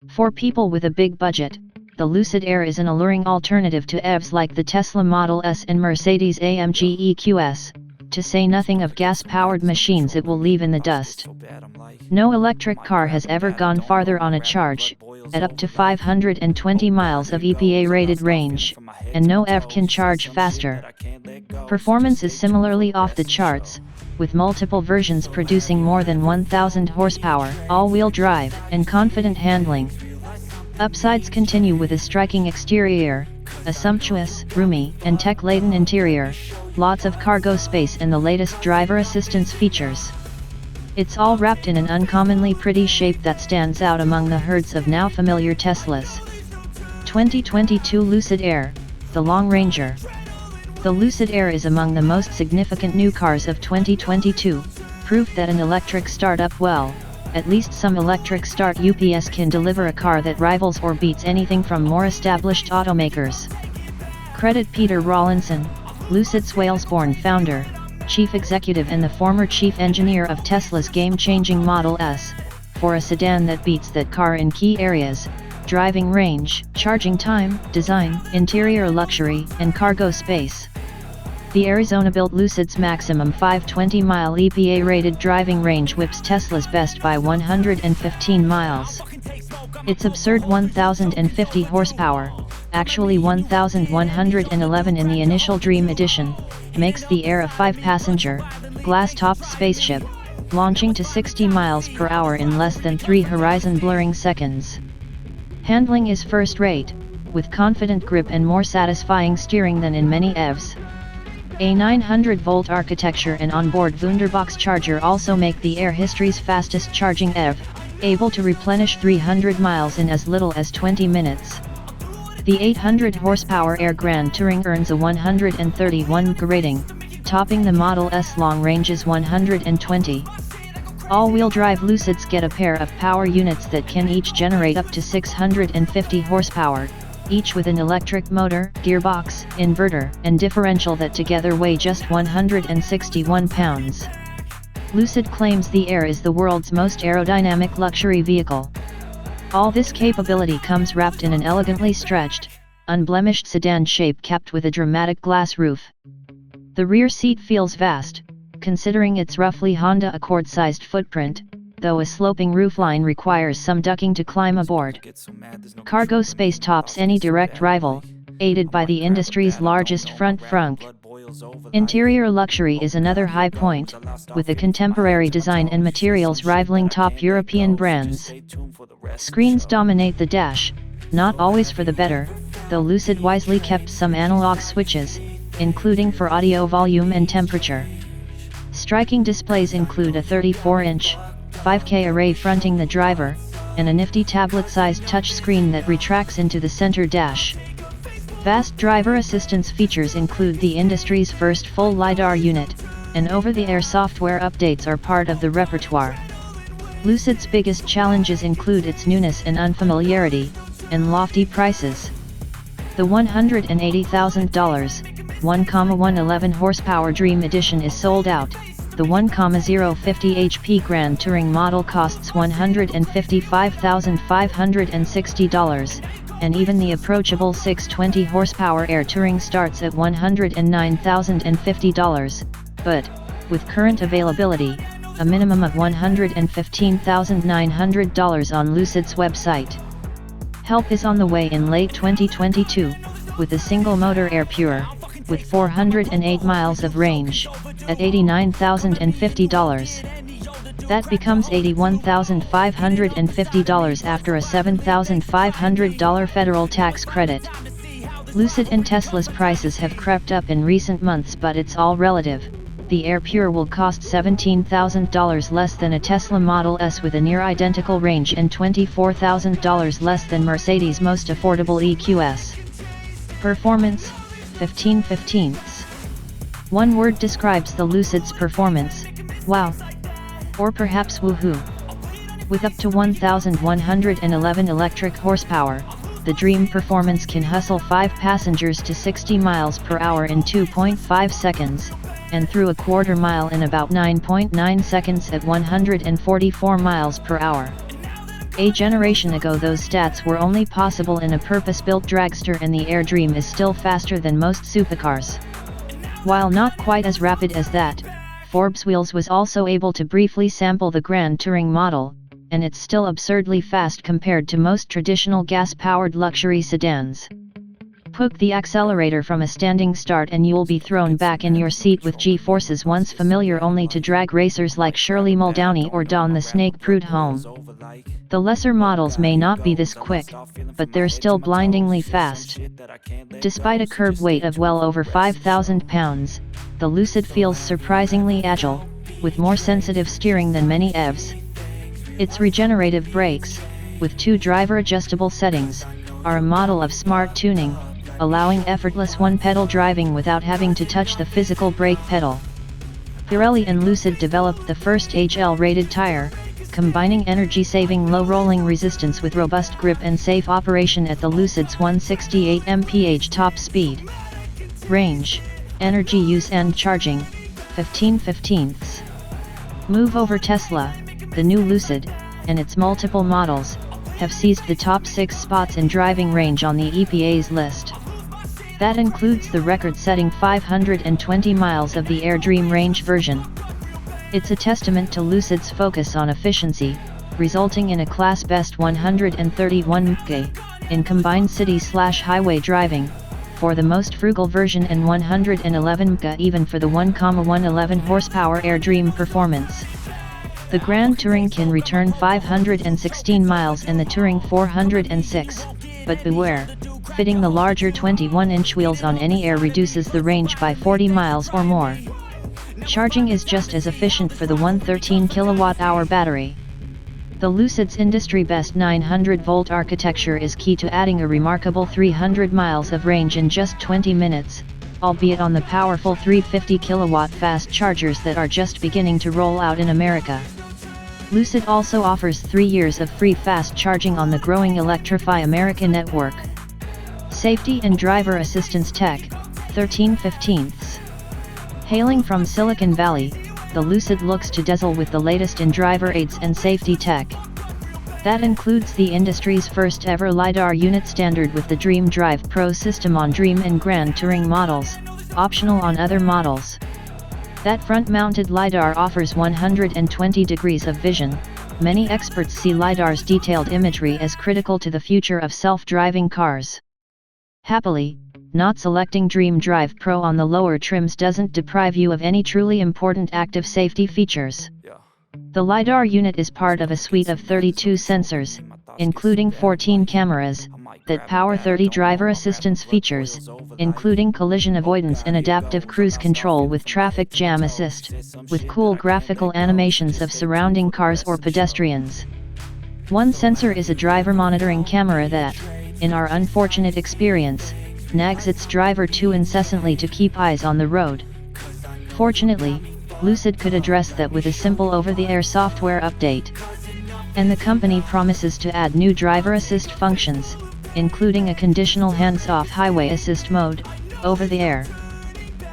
For people with a big budget, the Lucid Air is an alluring alternative to EVs like the Tesla Model S and Mercedes-AMG EQS, to say nothing of gas-powered machines it will leave in the dust. No electric car has ever gone farther on a charge, at up to 520 miles of EPA-rated range, and no EV can charge faster. Performance is similarly off the charts, with multiple versions producing more than 1,000 horsepower, all-wheel drive, and confident handling. Upsides continue with a striking exterior, a sumptuous, roomy, and tech-laden interior, lots of cargo space and the latest driver assistance features. It's all wrapped in an uncommonly pretty shape that stands out among the herds of now familiar Teslas. 2022 Lucid Air, the Long Ranger. The Lucid Air is among the most significant new cars of 2022, proof that an electric startup at least some electric start UPS can deliver a car that rivals or beats anything from more established automakers. Credit Peter Rawlinson, Lucid's Wales-born founder, chief executive and the former chief engineer of Tesla's game-changing Model S, for a sedan that beats that car in key areas: driving range, charging time, design, interior luxury, and cargo space. The Arizona-built Lucid's maximum 520-mile EPA-rated driving range whips Tesla's best by 115 miles. Its absurd 1,050 horsepower, actually 1,111 in the initial Dream Edition, makes the Air a 5-passenger, glass-topped spaceship, launching to 60 miles per hour in less than 3 horizon-blurring seconds. Handling is first-rate, with confident grip and more satisfying steering than in many EVs. A 900-volt architecture and onboard Wunderbox charger also make the Air history's fastest charging EV, able to replenish 300 miles in as little as 20 minutes. The 800-horsepower Air Grand Touring earns a 131 rating, topping the Model S long range's 120. All-wheel drive Lucids get a pair of power units that can each generate up to 650 horsepower, each with an electric motor, gearbox, inverter, and differential that together weigh just 161 pounds. Lucid claims the Air is the world's most aerodynamic luxury vehicle. All this capability comes wrapped in an elegantly stretched, unblemished sedan shape capped with a dramatic glass roof. The rear seat feels vast, considering its roughly Honda Accord-sized footprint, though a sloping roofline requires some ducking to climb aboard. Cargo space tops any direct rival, aided by the industry's largest front trunk. Interior luxury is another high point, with the contemporary design and materials rivaling top European brands. Screens dominate the dash, not always for the better, though Lucid wisely kept some analog switches, including for audio volume and temperature. Striking displays include a 34-inch, 5K array fronting the driver, and a nifty tablet-sized touchscreen that retracts into the center dash. Vast driver assistance features include the industry's first full LiDAR unit, and over-the-air software updates are part of the repertoire. Lucid's biggest challenges include its newness and unfamiliarity, and lofty prices. The $180,000, 1,111 horsepower Dream Edition is sold out. The 1,050 HP Grand Touring model costs $155,560, and even the approachable 620 horsepower Air Touring starts at $109,050, but, with current availability, a minimum of $115,900 on Lucid's website. Help is on the way in late 2022, with a single-motor Air Pure, with 408 miles of range, at $89,050. That becomes $81,550 after a $7,500 federal tax credit. Lucid and Tesla's prices have crept up in recent months, but it's all relative. The Air Pure will cost $17,000 less than a Tesla Model S with a near-identical range and $24,000 less than Mercedes' most affordable EQS. Performance, 15/15. One word describes the Lucid's performance: wow. Or perhaps woohoo. With up to 1,111 electric horsepower, the Dream Performance can hustle 5 passengers to 60 miles per hour in 2.5 seconds, and through a quarter mile in about 9.9 seconds at 144 miles per hour. A generation ago those stats were only possible in a purpose-built dragster, and the Air Dream is still faster than most supercars. While not quite as rapid as that, Forbes Wheels was also able to briefly sample the Grand Touring model, and it's still absurdly fast compared to most traditional gas-powered luxury sedans. Push the accelerator from a standing start and you'll be thrown back in your seat with G-forces once familiar only to drag racers like Shirley Muldowney or Dawn the Snake Prudhomme. The lesser models may not be this quick, but they're still blindingly fast. Despite a curb weight of well over 5,000 pounds, the Lucid feels surprisingly agile, with more sensitive steering than many EVs. Its regenerative brakes, with 2 driver-adjustable settings, are a model of smart tuning, allowing effortless one-pedal driving without having to touch the physical brake pedal. Pirelli and Lucid developed the first HL-rated tire, combining energy-saving low rolling resistance with robust grip and safe operation at the Lucid's 168 mph top speed. Range, energy use and charging, 15/15. Move over Tesla, the new Lucid, and its multiple models, have seized the top 6 spots in driving range on the EPA's list. That includes the record-setting 520 miles of the Air Dream range version. It's a testament to Lucid's focus on efficiency, resulting in a class-best 131 mph in combined city/highway driving, for the most frugal version, and 111 mph even for the 1,111 horsepower Air Dream performance. The Grand Touring can return 516 miles and the Touring 406, but beware, fitting the larger 21-inch wheels on any Air reduces the range by 40 miles or more. Charging is just as efficient for the 113 kWh battery. The Lucid's industry-best 900-volt architecture is key to adding a remarkable 300 miles of range in just 20 minutes, albeit on the powerful 350 kW fast chargers that are just beginning to roll out in America. Lucid also offers 3 years of free fast charging on the growing Electrify America network. Safety and driver assistance tech, 13/15. Hailing from Silicon Valley, the Lucid looks to dazzle with the latest in driver aids and safety tech. That includes the industry's first ever LiDAR unit standard with the Dream Drive Pro system on Dream and Grand Touring models, optional on other models. That front-mounted LiDAR offers 120 degrees of vision. Many experts see LiDAR's detailed imagery as critical to the future of self-driving cars. Happily, not selecting Dream Drive Pro on the lower trims doesn't deprive you of any truly important active safety features. The LiDAR unit is part of a suite of 32 sensors, including 14 cameras, that power 30 driver assistance features, including collision avoidance and adaptive cruise control with traffic jam assist, with cool graphical animations of surrounding cars or pedestrians. One sensor is a driver monitoring camera that, in our unfortunate experience, nags its driver too incessantly to keep eyes on the road. Fortunately, Lucid could address that with a simple over-the-air software update. And the company promises to add new driver assist functions, including a conditional hands-off highway assist mode, over the air.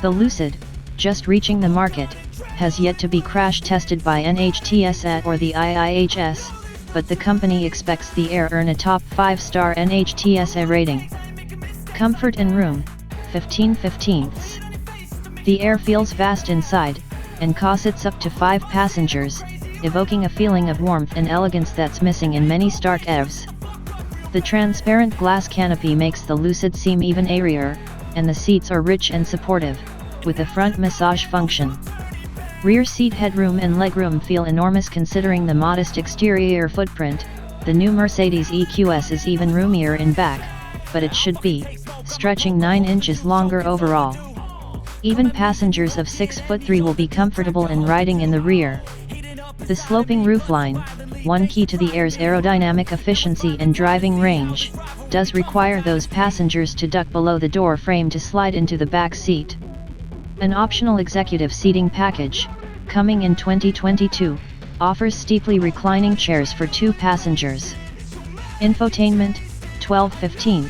The Lucid, just reaching the market, has yet to be crash-tested by NHTSA or the IIHS, but the company expects the Air earn a top 5-star NHTSA rating. Comfort and room, 15/15. The Air feels vast inside, and sits up to 5 passengers, evoking a feeling of warmth and elegance that's missing in many stark EVs. The transparent glass canopy makes the Lucid seem even airier, and the seats are rich and supportive, with a front massage function. Rear seat headroom and legroom feel enormous considering the modest exterior footprint. The new Mercedes EQS is even roomier in back, but it should be, stretching 9 inches longer overall. Even passengers of 6'3" will be comfortable in riding in the rear. The sloping roofline, one key to the Air's aerodynamic efficiency and driving range, does require those passengers to duck below the door frame to slide into the back seat. An optional executive seating package, coming in 2022, offers steeply reclining chairs for 2 passengers. Infotainment, 12/15.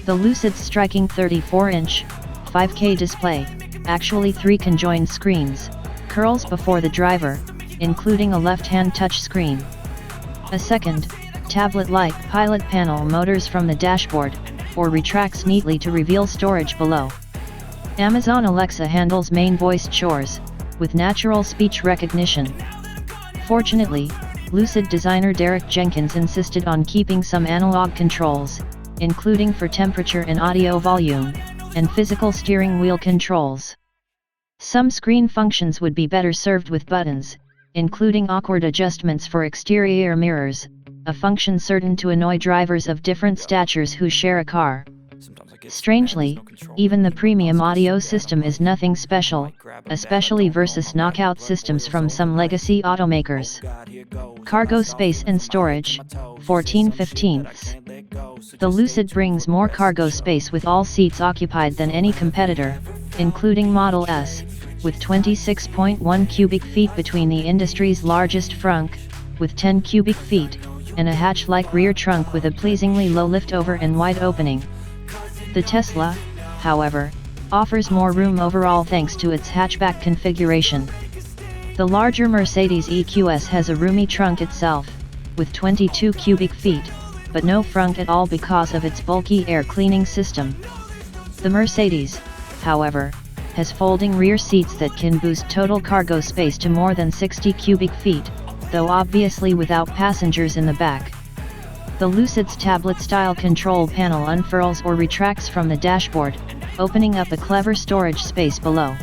The Lucid's striking 34-inch, 5K display, actually 3 conjoined screens, curls before the driver, including a left-hand touch screen. A second, tablet-like pilot panel motors from the dashboard, or retracts neatly to reveal storage below. Amazon Alexa handles main voice chores, with natural speech recognition. Fortunately, Lucid designer Derek Jenkins insisted on keeping some analog controls, including for temperature and audio volume, and physical steering wheel controls. Some screen functions would be better served with buttons, including awkward adjustments for exterior mirrors, a function certain to annoy drivers of different statures who share a car. Strangely, even the premium audio system is nothing special, especially versus knockout systems from some legacy automakers. Cargo space and storage, 14/15. The Lucid brings more cargo space with all seats occupied than any competitor, including Model S, with 26.1 cubic feet between the industry's largest frunk, with 10 cubic feet, and a hatch-like rear trunk with a pleasingly low liftover and wide opening. The Tesla, however, offers more room overall thanks to its hatchback configuration. The larger Mercedes EQS has a roomy trunk itself, with 22 cubic feet, but no frunk at all because of its bulky air cleaning system. The Mercedes, however, has folding rear seats that can boost total cargo space to more than 60 cubic feet, though obviously without passengers in the back. The Lucid's tablet-style control panel unfurls or retracts from the dashboard, opening up a clever storage space below.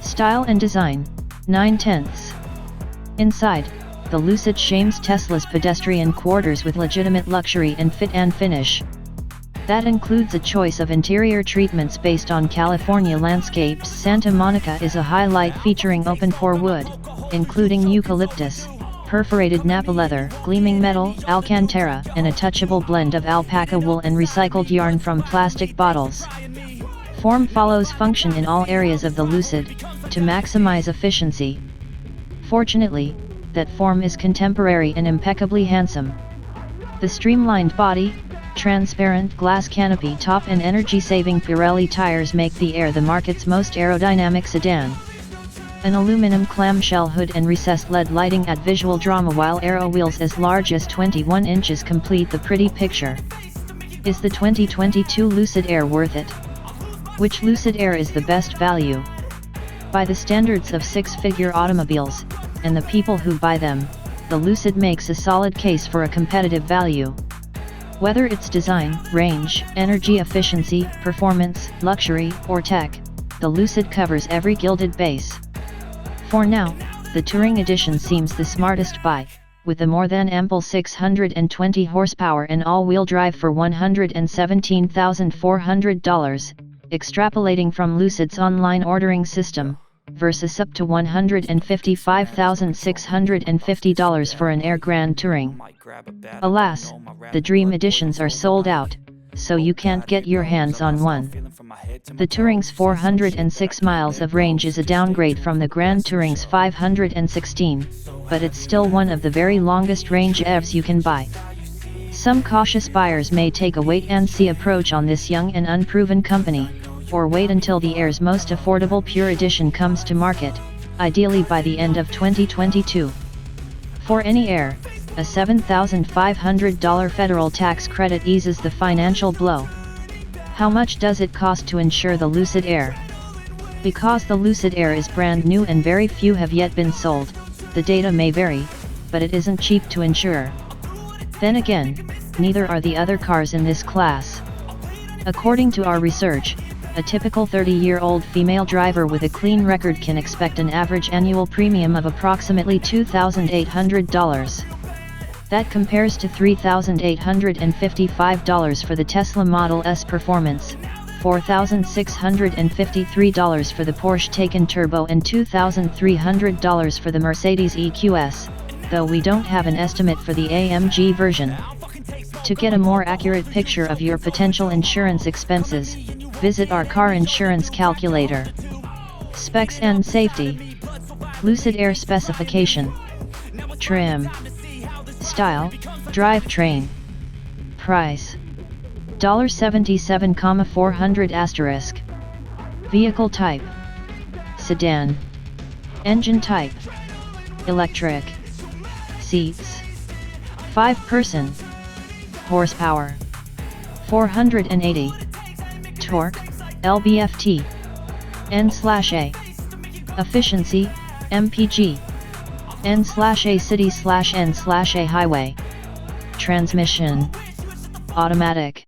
Style and design, 9/10. Inside, the Lucid shames Tesla's pedestrian quarters with legitimate luxury and fit and finish. That includes a choice of interior treatments based on California landscapes. Santa Monica is a highlight featuring open-pore wood, including eucalyptus, perforated Napa leather, gleaming metal, Alcantara, and a touchable blend of alpaca wool and recycled yarn from plastic bottles. Form follows function in all areas of the Lucid, to maximize efficiency. Fortunately, that form is contemporary and impeccably handsome. The streamlined body, transparent glass canopy top and energy-saving Pirelli tires make the Air the market's most aerodynamic sedan. An aluminum clamshell hood and recessed LED lighting add visual drama, while aero wheels as large as 21 inches complete the pretty picture. Is the 2022 Lucid Air worth it? Which Lucid Air is the best value? By the standards of six-figure automobiles, and the people who buy them, the Lucid makes a solid case for a competitive value. Whether it's design, range, energy efficiency, performance, luxury, or tech, the Lucid covers every gilded base. For now, the Touring Edition seems the smartest buy, with a more than ample 620 horsepower and all-wheel drive for $117,400, extrapolating from Lucid's online ordering system, versus up to $155,650 for an Air Grand Touring. Alas, the Dream Editions are sold out, so you can't get your hands on one. The Touring's 406 miles of range is a downgrade from the Grand Touring's 516, but it's still one of the very longest range EVs you can buy. Some cautious buyers may take a wait-and-see approach on this young and unproven company, or wait until the Air's most affordable Pure Edition comes to market, ideally by the end of 2022. For any Air, a $7,500 federal tax credit eases the financial blow. How much does it cost to insure the Lucid Air? Because the Lucid Air is brand new and very few have yet been sold, the data may vary, but it isn't cheap to insure. Then again, neither are the other cars in this class. According to our research, a typical 30-year-old female driver with a clean record can expect an average annual premium of approximately $2,800. That compares to $3,855 for the Tesla Model S Performance, $4,653 for the Porsche Taycan Turbo and $2,300 for the Mercedes EQS, though we don't have an estimate for the AMG version. To get a more accurate picture of your potential insurance expenses, visit our car insurance calculator. Specs and safety. Lucid Air specification. Trim. Style, drivetrain. Price. $77,400 *. Vehicle type. Sedan. Engine type. Electric. Seats. 5-person. Horsepower 480. Torque, lb-ft. N/A. Efficiency, mpg. N/A city/N/A highway. Transmission, automatic.